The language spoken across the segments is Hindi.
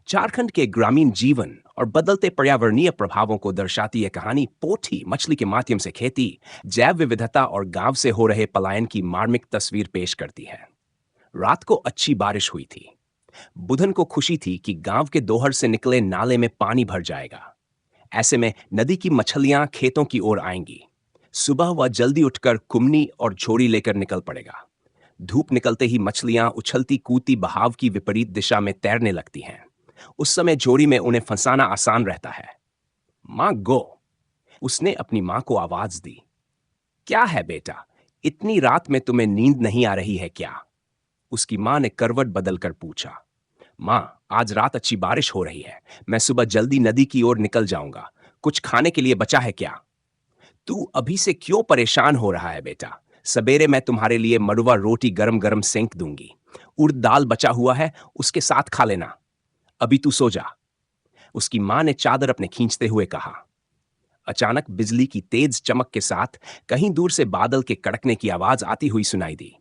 झारखंड के ग्रामीण जीवन और बदलते पर्यावरणीय प्रभावों को दर्शाती यह कहानी पोथी मछली के माध्यम से खेती, जैव विविधता और गांव से हो रहे पलायन की मार्मिक तस्वीर पेश करती है। रात को अच्छी बारिश हुई थी। बुधन को खुशी थी कि गांव के दोहर से निकले नाले में पानी भर जाएगा। ऐसे में नदी की मछलियां खेतों की ओर आएंगी। सुबह वह जल्दी उठकर कुमनी और झोरी लेकर निकल पड़ेगा। धूप निकलते ही मछलियां उछलती कूदती बहाव की विपरीत दिशा में तैरने लगती हैं। उस समय झोरी में उन्हें फंसाना आसान रहता है। मां गो, उसने अपनी मां को आवाज दी। क्या है बेटा, इतनी रात में तुम्हें नींद नहीं आ रही है क्या? उसकी मां ने करवट बदलकर पूछा। मां, आज रात अच्छी बारिश हो रही है, मैं सुबह जल्दी नदी की ओर निकल जाऊंगा। कुछ खाने के लिए बचा है क्या? तू अभी से क्यों परेशान हो रहा है बेटा? सवेरे मैं तुम्हारे लिए मड़ुआ रोटी गरम गरम सेंक दूंगी। उड़द दाल बचा हुआ है, उसके साथ खा लेना। अभी तू सो जा, उसकी मां ने चादर अपने खींचते हुए कहा। अचानक बिजली की तेज चमक के साथ कहीं दूर से बादल के कड़कने की आवाज आती हुई सुनाई दी।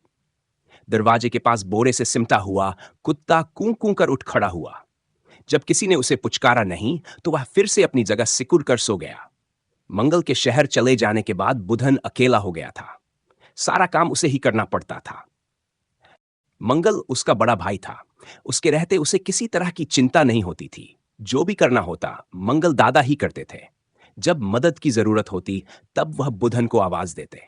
दरवाजे के पास बोरे से सिमटा हुआ कुत्ता कूं कूं कर उठ खड़ा हुआ। जब किसी ने उसे पुचकारा नहीं तो वह फिर से अपनी जगह सिकुड़ कर सो गया। मंगल के शहर चले जाने के बाद बुधन अकेला हो गया था। सारा काम उसे ही करना पड़ता था। मंगल उसका बड़ा भाई था। उसके रहते उसे किसी तरह की चिंता नहीं होती थी। जो भी करना होता मंगल दादा ही करते थे। जब मदद की जरूरत होती तब वह बुधन को आवाज देते।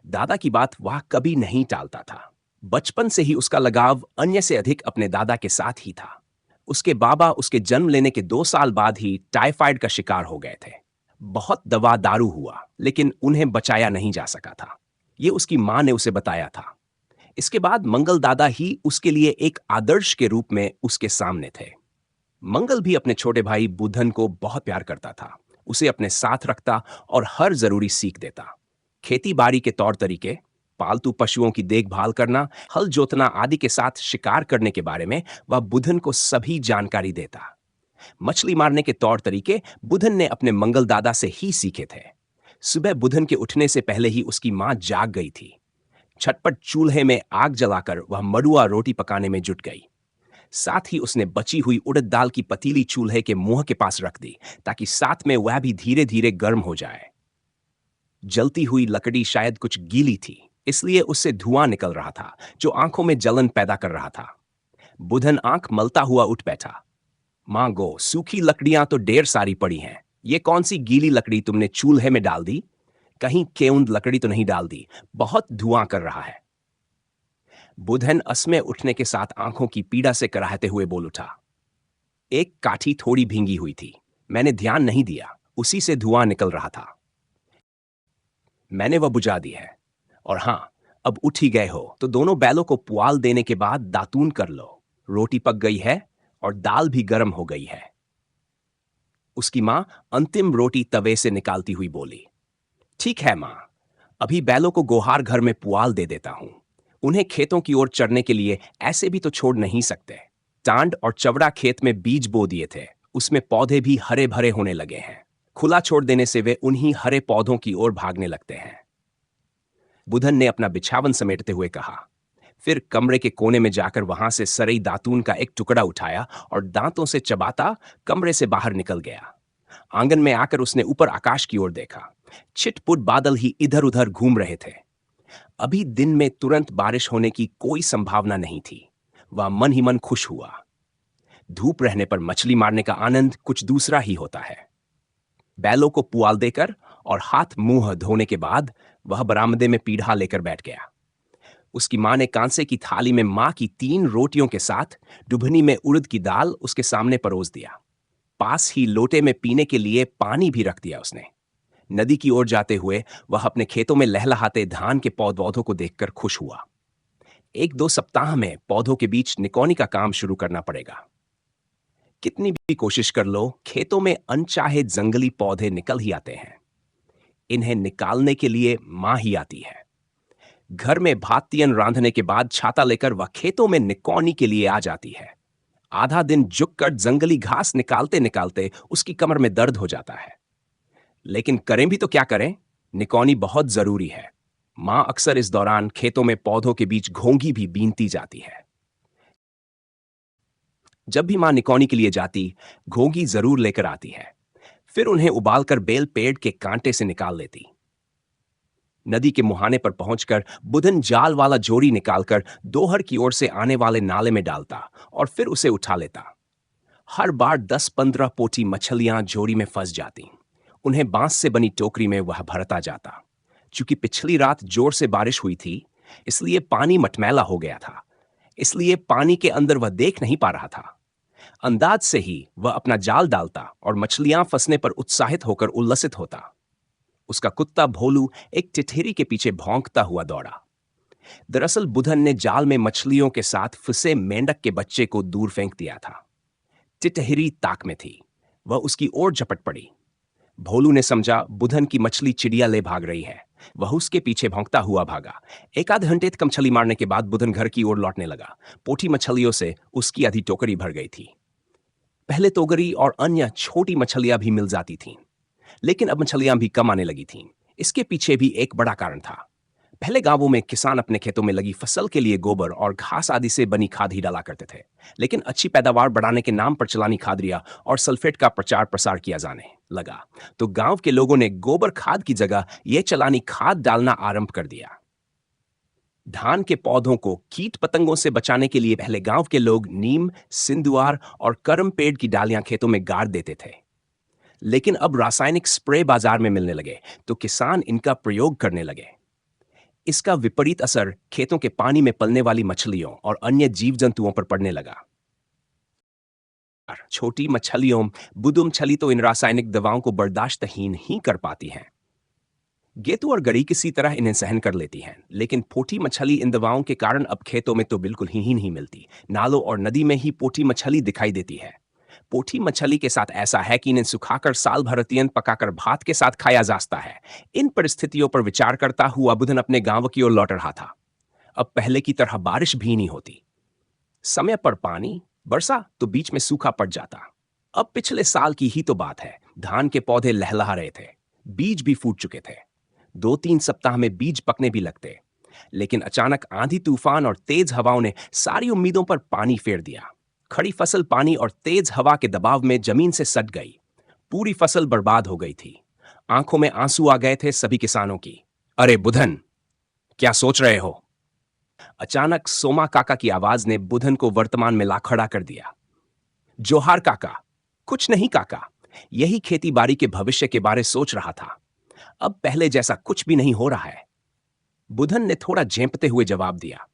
दादा की बात वह कभी नहीं टालता था। बचपन से ही उसका लगाव अन्य से अधिक अपने दादा के साथ ही था। उसके बाबा उसके जन्म लेने के 2 साल बाद ही टाइफाइड का शिकार हो गए थे। बहुत दवा दारू हुआ लेकिन उन्हें बचाया नहीं जा सका था। ये उसकी मां ने उसे बताया था। इसके बाद मंगल दादा ही उसके लिए एक आदर्श के रूप में उसके सामने थे। मंगल भी अपने छोटे भाई बुधन को बहुत प्यार करता था। उसे अपने साथ रखता और हर जरूरी सीख देता। खेती बाड़ी के तौर तरीके, पालतू पशुओं की देखभाल करना, हल जोतना आदि के साथ शिकार करने के बारे में वह बुधन को सभी जानकारी देता। मछली मारने के तौर तरीके बुधन ने अपने मंगल दादा से ही सीखे थे। सुबह बुधन के उठने से पहले ही उसकी मां जाग गई थी। छटपट चूल्हे में आग जलाकर वह मड़ुआ रोटी पकाने में जुट गई। साथ ही उसने बची हुई उड़द दाल की पतीली चूल्हे के मुंह के पास रख दी ताकि साथ में वह भी धीरे धीरे गर्म हो जाए। जलती हुई लकड़ी शायद कुछ गीली थी, इसलिए उससे धुआं निकल रहा था जो आंखों में जलन पैदा कर रहा था। बुधन आंख मलता हुआ उठ बैठा। मां गो, सूखी लकड़ियां तो ढेर सारी पड़ी हैं। ये कौन सी गीली लकड़ी तुमने चूल्हे में डाल दी? कहीं केउंद लकड़ी तो नहीं डाल दी? बहुत धुआं कर रहा है। बुधन असमय उठने के साथ आंखों की पीड़ा से कराहते हुए बोल उठा। एक काठी थोड़ी भींगी हुई थी, मैंने ध्यान नहीं दिया, उसी से धुआं निकल रहा था। मैंने वह बुझा दी है। और हां, अब उठ ही गए हो तो दोनों बैलों को पुआल देने के बाद दातून कर लो। रोटी पक गई है और दाल भी गर्म हो गई है। उसकी मां अंतिम रोटी तवे से निकालती हुई बोली। ठीक है मां, अभी बैलों को गोहार घर में पुआल दे देता हूं। उन्हें खेतों की ओर चरने के लिए ऐसे भी तो छोड़ नहीं सकते। टांड और चवड़ा खेत में बीज बो दिए थे, उसमें पौधे भी हरे भरे होने लगे हैं। खुला छोड़ देने से वे उन्हीं हरे पौधों की ओर भागने लगते हैं। बुधन ने अपना बिछावन समेटते हुए कहा। फिर कमरे के कोने में जाकर वहां से सरई दातून का एक टुकड़ा उठाया और दांतों से चबाता कमरे से बाहर निकल गया। आंगन में आकर उसने ऊपर आकाश की ओर देखा। छिटपुट बादल ही इधर उधर घूम रहे थे। अभी दिन में तुरंत बारिश होने की कोई संभावना नहीं थी। वह मन ही मन खुश हुआ। धूप रहने पर मछली मारने का आनंद कुछ दूसरा ही होता है। बैलों को पुआल देकर और हाथ मुंह धोने के बाद वह बरामदे में पीढ़ा लेकर बैठ गया। उसकी मां ने कांसे की थाली में मां की 3 रोटियों के साथ डुभनी में उड़द की दाल उसके सामने परोस दिया। पास ही लोटे में पीने के लिए पानी भी रख दिया उसने। नदी की ओर जाते हुए वह अपने खेतों में लहलहाते धान के पौधों को देखकर खुश हुआ। 1-2 सप्ताह में पौधों के बीच निकौनी का काम शुरू करना पड़ेगा। कितनी भी कोशिश कर लो, खेतों में अनचाहे जंगली पौधे निकल ही आते हैं। इन्हें निकालने के लिए मां ही आती है। घर में भातियन रांधने के बाद छाता लेकर वह खेतों में निकौनी के लिए आ जाती है। आधा दिन झुककर जंगली घास निकालते निकालते उसकी कमर में दर्द हो जाता है। लेकिन करें भी तो क्या करें, निकौनी बहुत जरूरी है। मां अक्सर इस दौरान खेतों में पौधों के बीच घोंघी भी बीनती जाती है। जब भी मां निकौनी के लिए जाती, घोंगी जरूर लेकर आती है। फिर उन्हें उबालकर बेल पेड़ के कांटे से निकाल लेती। नदी के मुहाने पर पहुंचकर बुधन जाल वाला जोड़ी निकालकर दोहर की ओर से आने वाले नाले में डालता और फिर उसे उठा लेता। हर बार 10-15 पोटी मछलियां जोड़ी में फंस जाती। उन्हें बांस से बनी टोकरी में वह भरता जाता। चूंकि पिछली रात जोर से बारिश हुई थी, इसलिए पानी मटमैला हो गया था। इसलिए पानी के अंदर वह देख नहीं पा रहा था। अंदाज से ही वह अपना जाल डालता और मछलियां फंसने पर उत्साहित होकर उल्लसित होता। उसका कुत्ता भोलू एक टिटहिरी के पीछे भौंकता हुआ दौड़ा। दरअसल बुधन ने जाल में मछलियों के साथ फंसे मेंढक के बच्चे को दूर फेंक दिया था। टिटहिरी ताक में थी। वह उसकी ओर झपट पड़ी। भोलू ने समझा बुधन की मछली चिड़िया ले भाग रही है। वह उसके पीछे भौंकता हुआ भागा। एक आध घंटे तक मछली मारने के बाद बुधन घर की ओर लौटने लगा। पोठी मछलियों से उसकी आधी टोकरी भर गई थी। पहले तोगरी और अन्य छोटी मछलियां भी मिल जाती थीं, लेकिन अब मछलियां भी कम आने लगी थीं। इसके पीछे भी एक बड़ा कारण था। पहले गांवों में किसान अपने खेतों में लगी फसल के लिए गोबर और घास आदि से बनी खाद ही डाला करते थे। लेकिन अच्छी पैदावार बढ़ाने के नाम पर चलानी खादरिया और सल्फेट का प्रचार प्रसार किया जाने लगा, तो गांव के लोगों ने गोबर खाद की जगह यह चलानी खाद डालना आरंभ कर दिया। धान के पौधों को कीट पतंगों से बचाने के लिए पहले गांव के लोग नीम, सिंदुआर और करम पेड़ की डालियां खेतों में गाड़ देते थे। लेकिन अब रासायनिक स्प्रे बाजार में मिलने लगे, तो किसान इनका प्रयोग करने लगे। इसका विपरीत असर खेतों के पानी में पलने वाली मछलियों और अन्य जीव जंतुओं पर पड़ने लगा। छोटी मछलियों, बुदुम छली तो इन रासायनिक दवाओं को बर्दाश्तहीन ही कर पाती हैं। गेतु और गरी किसी तरह इन्हें सहन कर लेती हैं, लेकिन पोठी मछली इन दवाओं के कारण अब खेतों में तो बिल्कुल ही नहीं मिलती। नालों और नदी में ही पोठी मछली दिखाई देती है। पोठी मछली के साथ ऐसा है कि इन्हें सुखाकर साल भर अत्यंत पकाकर भात के साथ खाया जाता है। इन परिस्थितियों पर विचार करता हुआ बुधन अपने गांव की ओर लौट रहा था। अब पहले की तरह बारिश भी नहीं होती। समय पर पानी बरसा तो बीच में सूखा पड़ जाता। अब पिछले साल की ही तो बात है। धान के पौधे लहलहा रहे थे, बीज भी फूट चुके थे। 2-3 सप्ताह में बीज पकने भी लगते, लेकिन अचानक आंधी तूफान और तेज हवाओं ने सारी उम्मीदों पर पानी फेर दिया। खड़ी फसल पानी और तेज हवा के दबाव में जमीन से सट गई। पूरी फसल बर्बाद हो गई थी। आंखों में आंसू आ गए थे सभी किसानों की। अरे बुधन, क्या सोच रहे हो? अचानक सोमा काका की आवाज ने बुधन को वर्तमान में ला खड़ा कर दिया। जोहार काका। कुछ नहीं काका, यही खेती बाड़ी के भविष्य के बारे सोच रहा था। अब पहले जैसा कुछ भी नहीं हो रहा है। बुधन ने थोड़ा झेंपते हुए जवाब दिया।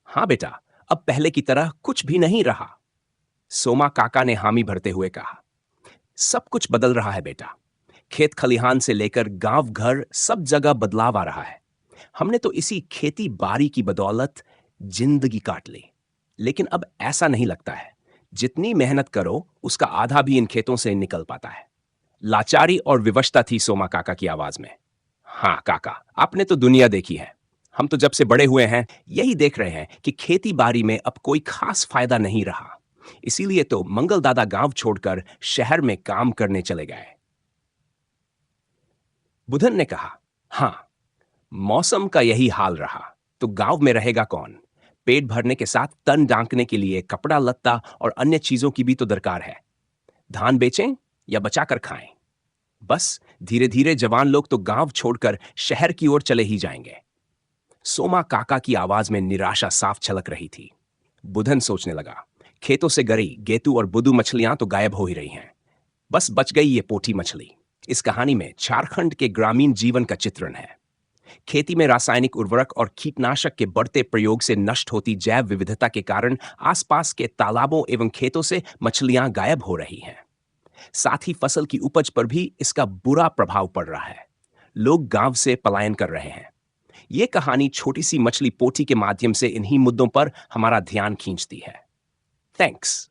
हाँ बेटा, अब पहले की तरह कुछ भी नहीं रहा। सोमा काका ने हामी भरते हुए कहा। सब कुछ बदल रहा है बेटा। खेत खलिहान से लेकर गांव घर सब जगह बदलाव आ रहा है। हमने तो इसी खेती बाड़ी की बदौलत जिंदगी काट ली, लेकिन अब ऐसा नहीं लगता है। जितनी मेहनत करो उसका आधा भी इन खेतों से निकल पाता है। लाचारी और विवशता थी सोमा काका की आवाज में। हाँ काका, आपने तो दुनिया देखी है। हम तो जब से बड़े हुए हैं यही देख रहे हैं कि खेती बाड़ी में अब कोई खास फायदा नहीं रहा। इसीलिए तो मंगल दादा गांव छोड़कर शहर में काम करने चले गए। बुधन ने कहा, हां, मौसम का यही हाल रहा तो गांव में रहेगा कौन? पेट भरने के साथ तन ढांकने के लिए कपड़ा लत्ता और अन्य चीजों की भी तो दरकार है। धान बेचें या बचाकर खाएं। बस धीरे धीरे जवान लोग तो गांव छोड़कर शहर की ओर चले ही जाएंगे। सोमा काका की आवाज में निराशा साफ छलक रही थी। बुधन सोचने लगा, खेतों से गरी गेतू और बुदू मछलियां तो गायब हो ही रही हैं। बस बच गई ये पोठी मछली। इस कहानी में झारखंड के ग्रामीण जीवन का चित्रण है। खेती में रासायनिक उर्वरक और कीटनाशक के बढ़ते प्रयोग से नष्ट होती जैव विविधता के कारण आसपास के तालाबों एवं खेतों से मछलियां गायब हो रही हैं। साथ ही फसल की उपज पर भी इसका बुरा प्रभाव पड़ रहा है। लोग गांव से पलायन कर रहे हैं। यह कहानी छोटी सी मछली पोठी के माध्यम से इन्हीं मुद्दों पर हमारा ध्यान खींचती है। थैंक्स।